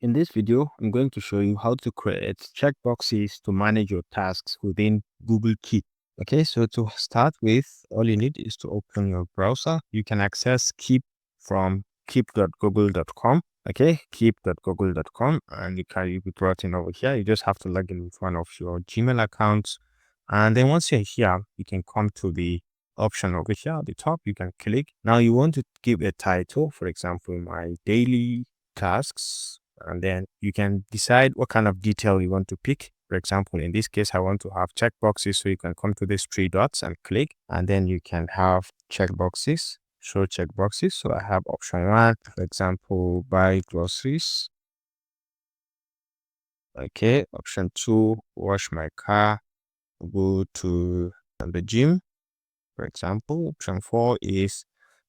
In this video, I'm going to show you how to create checkboxes to manage your tasks within Google Keep. Okay, so to start with, all you need is to open your browser. You can access Keep from keep.google.com. Okay, keep.google.com, and you'll be brought in over here. You just have to log in with one of your Gmail accounts. And then once you're here, you can come to the option over here at the top. You can click. Now you want to give a title, for example, my daily tasks, and then you can decide what kind of detail you want to pick. For example, in this case, I want to have checkboxes, so you can come to these three dots and click, and then you can have checkboxes, show checkboxes. So I have option one, for example, buy groceries. Okay, option two, wash my car, go to the gym. For example, option four is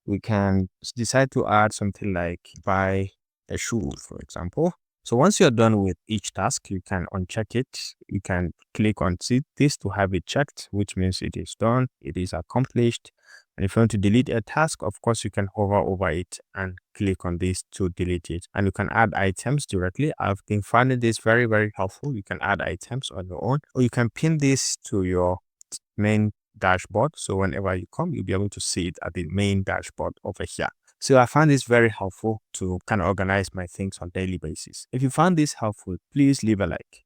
we can decide to add something like buy a shoe, for example. So once you're done with each task, you can uncheck it. You can click on this to have it checked, which means it is done, it is accomplished. And if you want to delete a task, of course, you can hover over it and click on this to delete it. And you can add items directly. I've been finding this very, very helpful. You can add items on your own, or you can pin this to your main dashboard. So whenever you come, you'll be able to see it at the main dashboard over here. So I find this very helpful to kind of organize my things on a daily basis. If you found this helpful, please leave a like.